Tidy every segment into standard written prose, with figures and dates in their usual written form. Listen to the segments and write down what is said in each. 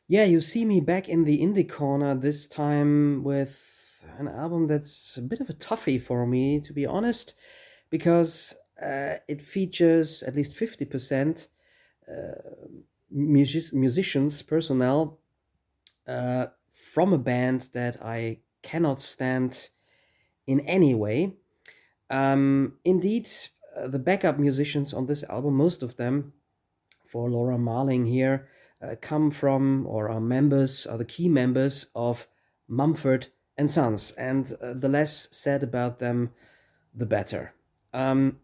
Yeah, you see me back in the indie corner this time with an album that's a bit of a toughie for me, to be honest, because it features at least 50% musicians, personnel uh, from a band that I cannot stand in any way. Indeed, the backup musicians on this album, most of them, for Laura Marling here, come from or are the key members of Mumford and Sons, and the less said about them, the better. Um,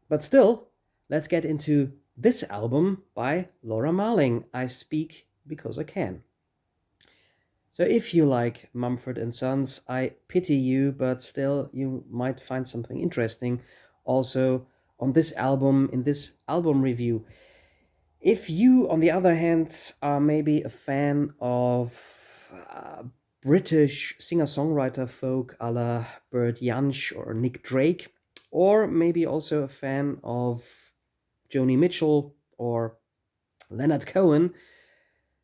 but still, let's get into this album by Laura Marling. I speak because I can. So if you like Mumford and Sons, I pity you, but still you might find something interesting also on this album in this album review. If you, on the other hand, are maybe a fan of uh, British singer-songwriter folk a la Bert Jansch or Nick Drake, or maybe also a fan of Joni Mitchell or Leonard Cohen,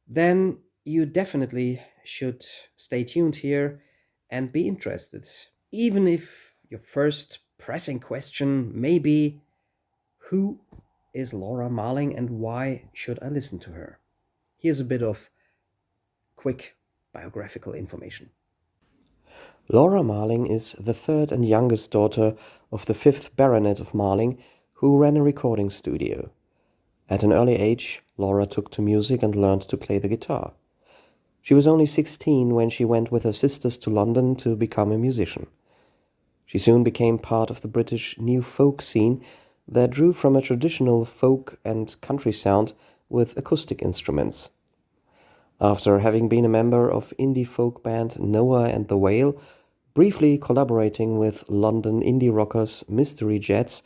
then you definitely should stay tuned here and be interested. Even if your first pressing question may be, who is Laura Marling and why should I listen to her? Here's a bit of quick biographical information. Laura Marling is the third and youngest daughter of the fifth Baronet of Marling, who ran a recording studio. At an early age, Laura took to music and learned to play the guitar. She was only 16 when she went with her sisters to London to become a musician. She soon became part of the British new folk scene that drew from a traditional folk and country sound with acoustic instruments. After having been a member of indie folk band Noah and the Whale, briefly collaborating with London indie rockers Mystery Jets,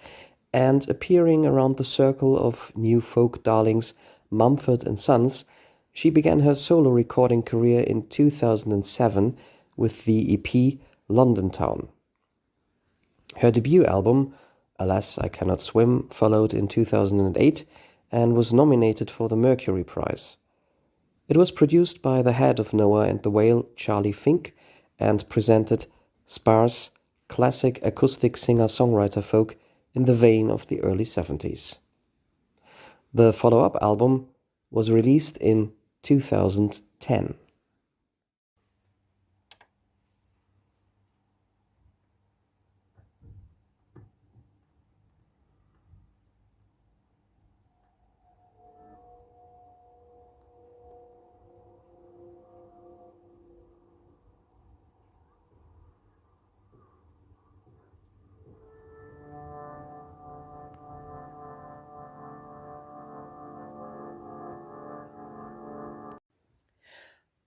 and appearing around the circle of new folk darlings Mumford and Sons, she began her solo recording career in 2007 with the EP London Town. Her debut album, Alas, I Cannot Swim, followed in 2008 and was nominated for the Mercury Prize. It was produced by the head of Noah and the Whale, Charlie Fink, and presented sparse, classic acoustic singer-songwriter folk in the vein of the early 70s. The follow-up album was released in 2010.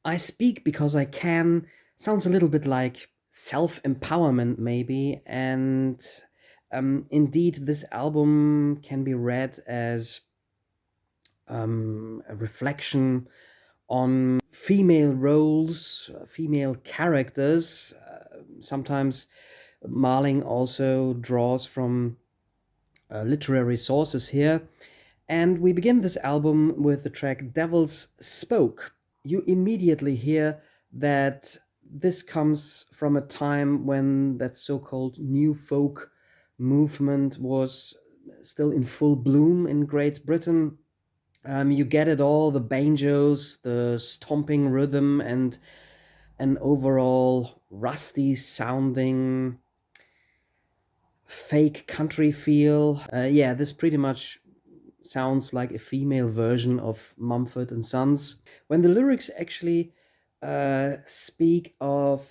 I speak because I can sounds a little bit like self empowerment, maybe. And indeed, this album can be read as a reflection on female roles, female characters. Sometimes Marling also draws from literary sources here. And we begin this album with the track Devil's Spoke. You immediately hear that this comes from a time when that so called new folk movement was still in full bloom in Great Britain. You get it all, the banjos, the stomping rhythm, and an overall rusty sounding fake country feel. Yeah, this pretty much sounds like a female version of Mumford and Sons. When the lyrics actually speak of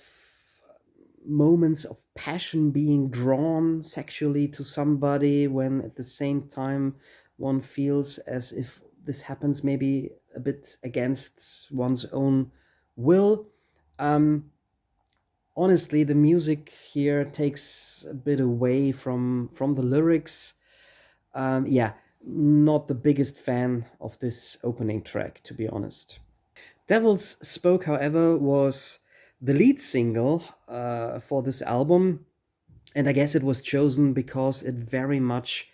moments of passion being drawn sexually to somebody, when at the same time one feels as if this happens maybe a bit against one's own will. Um, Honestly, the music here takes a bit away from the lyrics. Yeah, not the biggest fan of this opening track, to be honest. Devil's Spoke, however, was the lead single for this album, and I guess it was chosen because it very much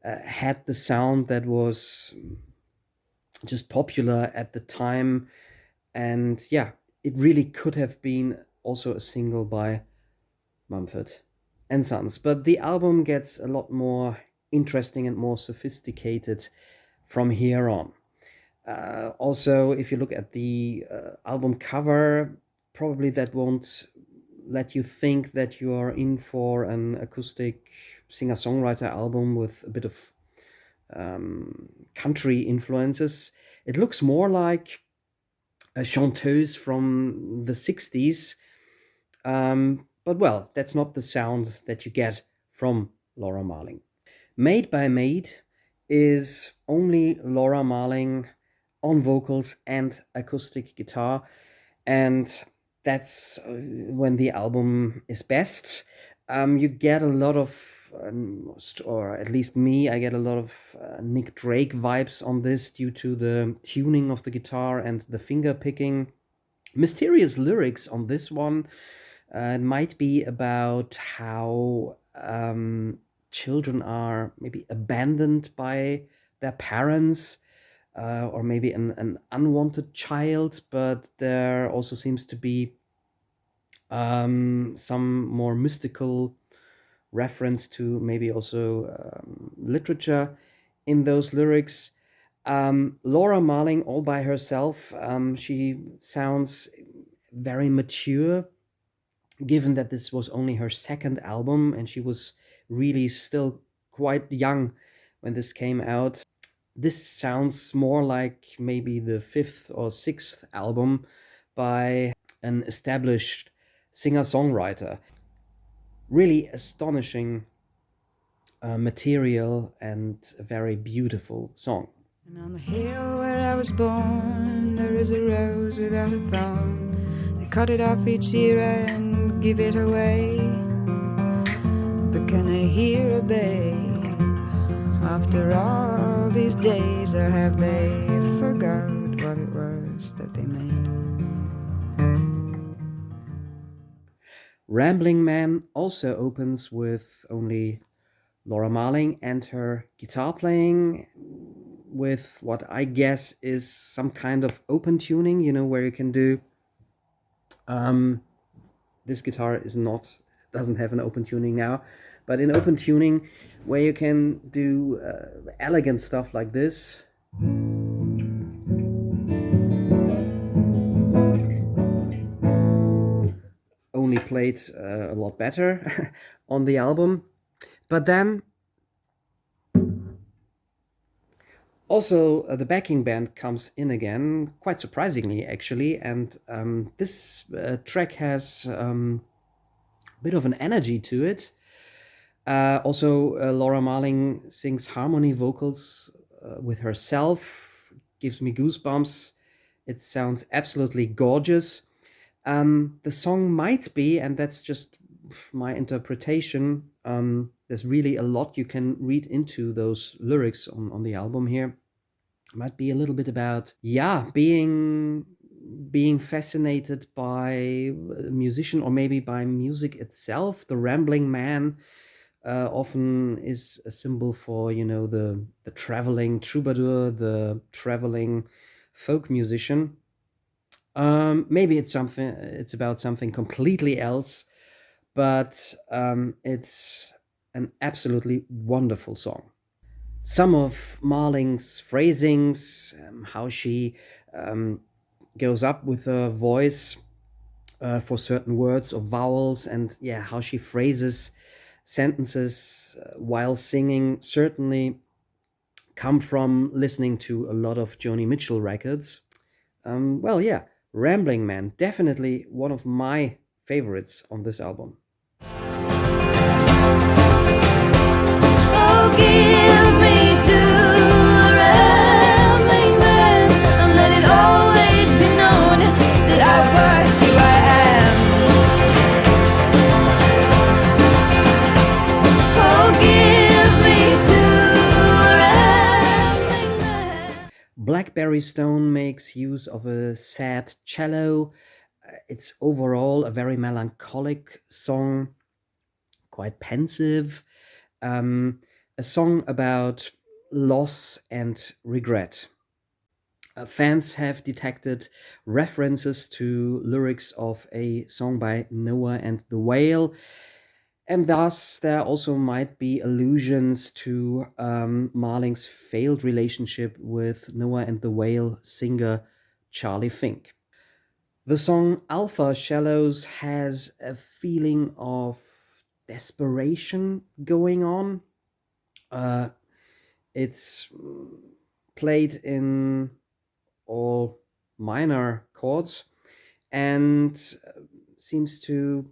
had the sound that was just popular at the time. And yeah, it really could have been also a single by Mumford and Sons. But the album gets a lot more interesting and more sophisticated from here on. Also, if you look at the album cover, probably that won't let you think that you are in for an acoustic singer songwriter album with a bit of country influences. It looks more like a chanteuse from the 60s. But well, that's not the sound that you get from Laura Marling. Made by Maid is only Laura Marling on vocals and acoustic guitar, and that's when the album is best. You get a lot of, or at least me, I get a lot of Nick Drake vibes on this due to the tuning of the guitar and the finger picking. Mysterious lyrics on this one. It might be about how children are maybe abandoned by their parents, or maybe an unwanted child, but there also seems to be some more mystical reference to maybe also literature in those lyrics. Laura Marling, all by herself, she sounds very mature, given that this was only her second album and she was really still quite young when this came out. This sounds more like maybe the fifth or sixth album by an established singer songwriter. Really astonishing material and a very beautiful song. And on the hill where I was born, there is a rose without a thorn. They cut it off each year and give it away. But can I hear a babe after all these days, or have they forgot what it was that they made? Rambling Man also opens with only Laura Marling and her guitar playing, with what I guess is some kind of open tuning, where you can do. This guitar doesn't have an open tuning now, but in open tuning, where you can do elegant stuff like this. Only played a lot better on the album. But then also the backing band comes in again, quite surprisingly actually, and this track has a bit of an energy to it. Also, Laura Marling sings harmony vocals with herself, gives me goosebumps. It sounds absolutely gorgeous. The song might be, and that's just my interpretation, there's really a lot you can read into those lyrics on the album here. Might be a little bit about, being fascinated by a musician, or maybe by music itself. The Rambling Man often is a symbol for, the traveling troubadour, the traveling folk musician. Maybe it's about something completely else, but it's an absolutely wonderful song. Some of Marling's phrasings, how she goes up with her voice for certain words or vowels, and how she phrases sentences while singing, certainly come from listening to a lot of Joni Mitchell records. Rambling Man, definitely one of my favorites on this album. Oh, give me to a rambling man, and let it always be known that I was who I am. Oh, give me to a rambling man. Blackberry Stone makes use of a sad cello. It's overall a very melancholic song, quite pensive. A song about loss and regret. Fans have detected references to lyrics of a song by Noah and the Whale, and thus there also might be allusions to Marling's failed relationship with Noah and the Whale singer Charlie Fink. The song Alpha Shallows has a feeling of desperation going on. Uh, it's played in all minor chords and seems to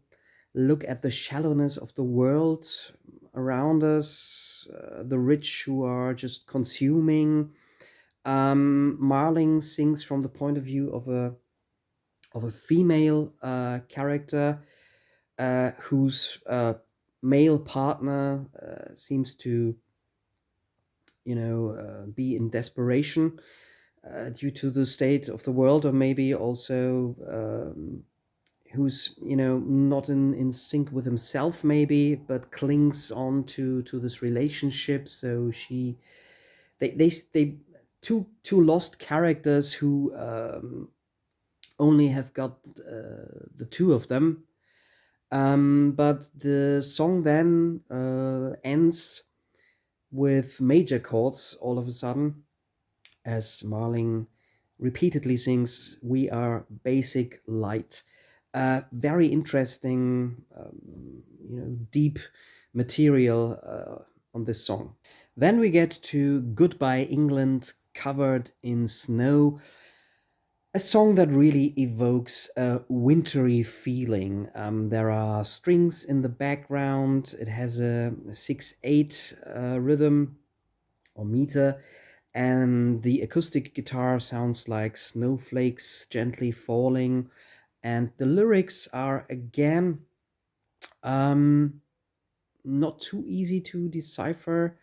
look at the shallowness of the world around us, the rich who are just consuming. Marling sings from the point of view of a female character whose male partner seems to, be in desperation due to the state of the world, or maybe also who's not in sync with himself, maybe, but clings on to this relationship. So they two lost characters who only have got the two of them. But the song then ends with major chords all of a sudden, as Marling repeatedly sings, "We are basic light." Very interesting, deep material on this song. Then we get to Goodbye England, Covered in Snow, a song that really evokes a wintry feeling. There are strings in the background. It has a 6/8 rhythm or meter, and the acoustic guitar sounds like snowflakes gently falling. And the lyrics are again not too easy to decipher.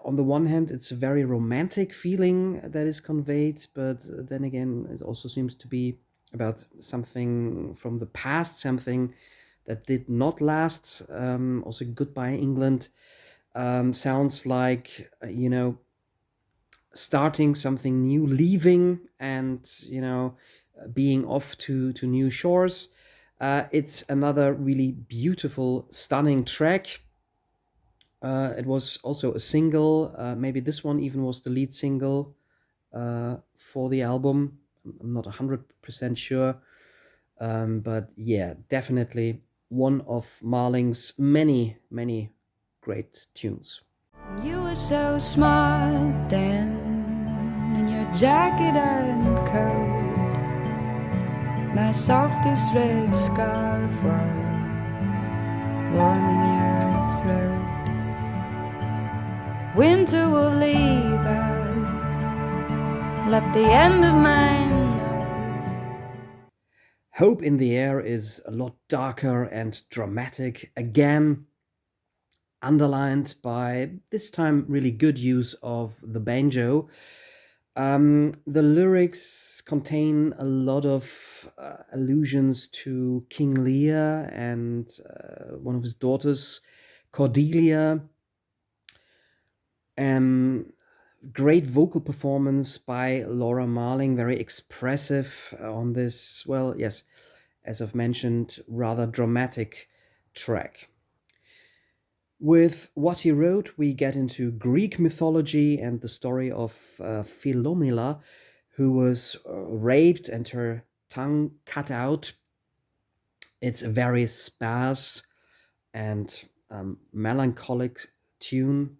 On the one hand, it's a very romantic feeling that is conveyed, but then again, it also seems to be about something from the past, something that did not last. Also, Goodbye England sounds like, starting something new, leaving, and, being off to new shores. It's another really beautiful, stunning track. It was also a single. Maybe this one even was the lead single for the album. I'm not 100% sure. But yeah, definitely one of Marling's many, many great tunes. You were so smart then, in your jacket and coat. My softest red scarf was warming your throat. Winter will leave us, left the end of mine. Hope in the Air is a lot darker and dramatic, again underlined by this time really good use of the banjo. The lyrics contain a lot of allusions to King Lear and one of his daughters, Cordelia. Great vocal performance by Laura Marling, very expressive on this, well, yes, as I've mentioned, rather dramatic track. With what he wrote, we get into Greek mythology and the story of Philomela, who was raped and her tongue cut out. It's a very sparse and melancholic tune,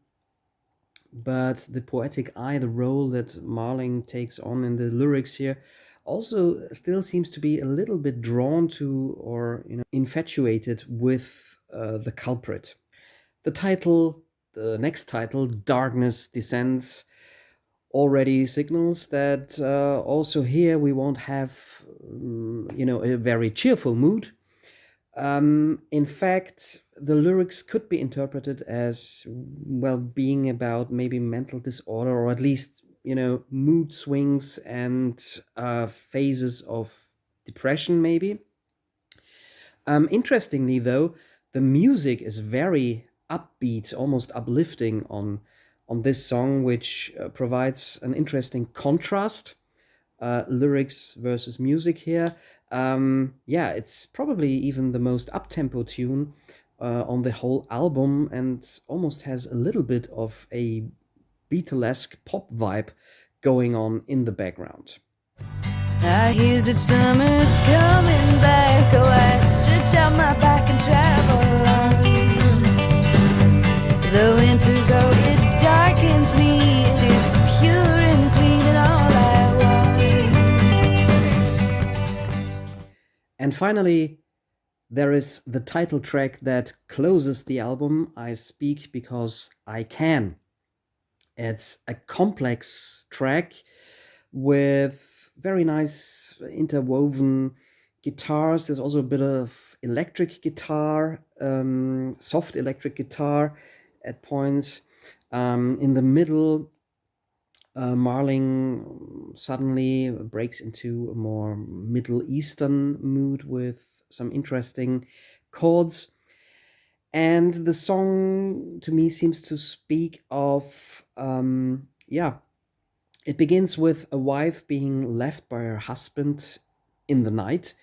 but the poetic eye, the role that Marling takes on in the lyrics here, also still seems to be a little bit drawn to, or infatuated with the culprit. The next title, Darkness Descends, already signals that also here we won't have, a very cheerful mood. In fact, the lyrics could be interpreted as, well, being about maybe mental disorder, or at least, mood swings and phases of depression, maybe. Interestingly, though, the music is very upbeat, almost uplifting on on this song, which provides an interesting contrast, lyrics versus music here. Yeah, it's probably even the most up-tempo tune on the whole album, and almost has a little bit of a Beatlesque pop vibe going on in the background. I hear that summer's coming back. Oh, I stretch out my back and travel on. The winter go, it darkens me. It is pure and clean and all I want. And finally, there is the title track that closes the album, I Speak Because I Can. It's a complex track with very nice interwoven guitars. There's also a bit of electric guitar, soft electric guitar at points. In the middle, Marling suddenly breaks into a more Middle Eastern mood with some interesting chords. And the song, to me, seems to speak of, it begins with a wife being left by her husband in the night,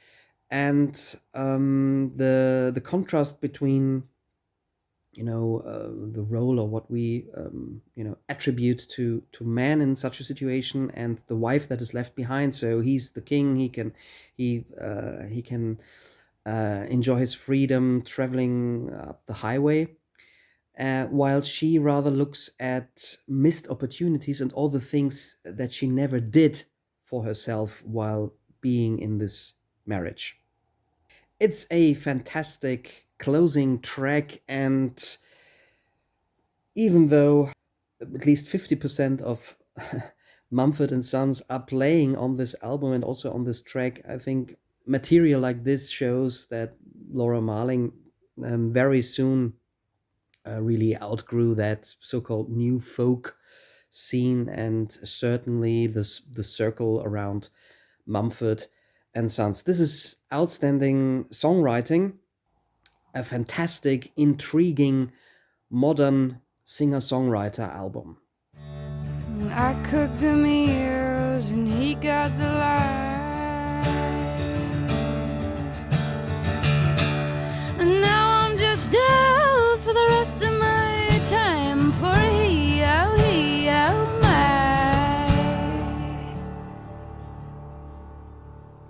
and the contrast between the role, or what we attribute to man in such a situation, and the wife that is left behind. So he's the king. He can enjoy his freedom traveling up the highway, while she rather looks at missed opportunities and all the things that she never did for herself while being in this marriage. It's a fantastic closing track, and even though at least 50% of Mumford & Sons are playing on this album and also on this track, I think material like this shows that Laura Marling very soon really outgrew that so-called new folk scene, and certainly the circle around Mumford and Sons. This is outstanding songwriting, a fantastic, intriguing, modern singer-songwriter album. I cooked the meals and he got the light, and now I'm just out for the rest of my time for he, oh my.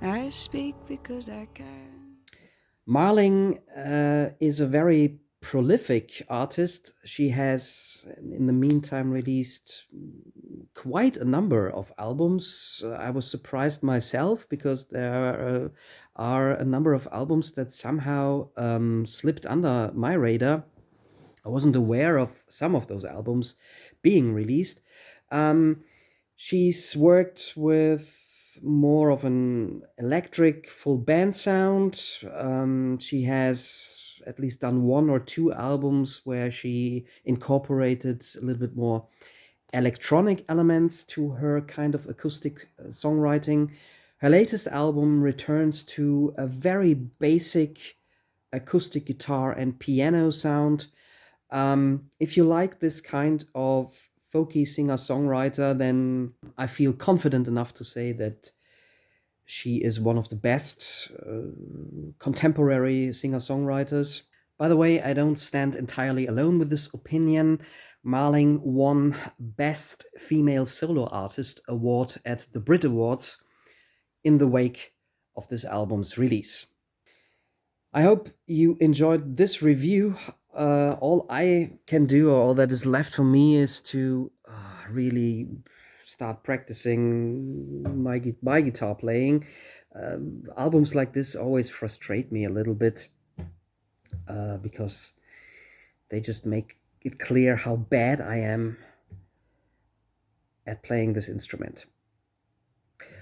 I speak because I can. Marling is a very prolific artist. She has, in the meantime, released quite a number of albums. I was surprised myself, because there are a number of albums that somehow slipped under my radar. I wasn't aware of some of those albums being released. She's worked with more of an electric full band sound. She has at least done one or two albums where she incorporated a little bit more electronic elements to her kind of acoustic songwriting. Her latest album returns to a very basic acoustic guitar and piano sound. If you like this kind of folky singer-songwriter, then I feel confident enough to say that she is one of the best contemporary singer-songwriters. By the way, I don't stand entirely alone with this opinion. Marling won Best Female Solo Artist award at the Brit Awards in the wake of this album's release. I hope you enjoyed this review. All I can do, or all that is left for me, is to really start practicing my guitar playing. Albums like this always frustrate me a little bit, because they just make it clear how bad I am at playing this instrument.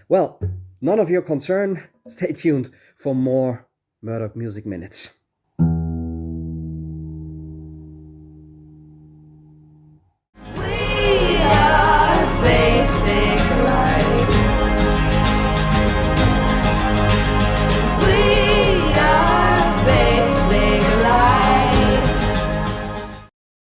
Well, none of your concern. Stay tuned for more Murdock Music Minutes.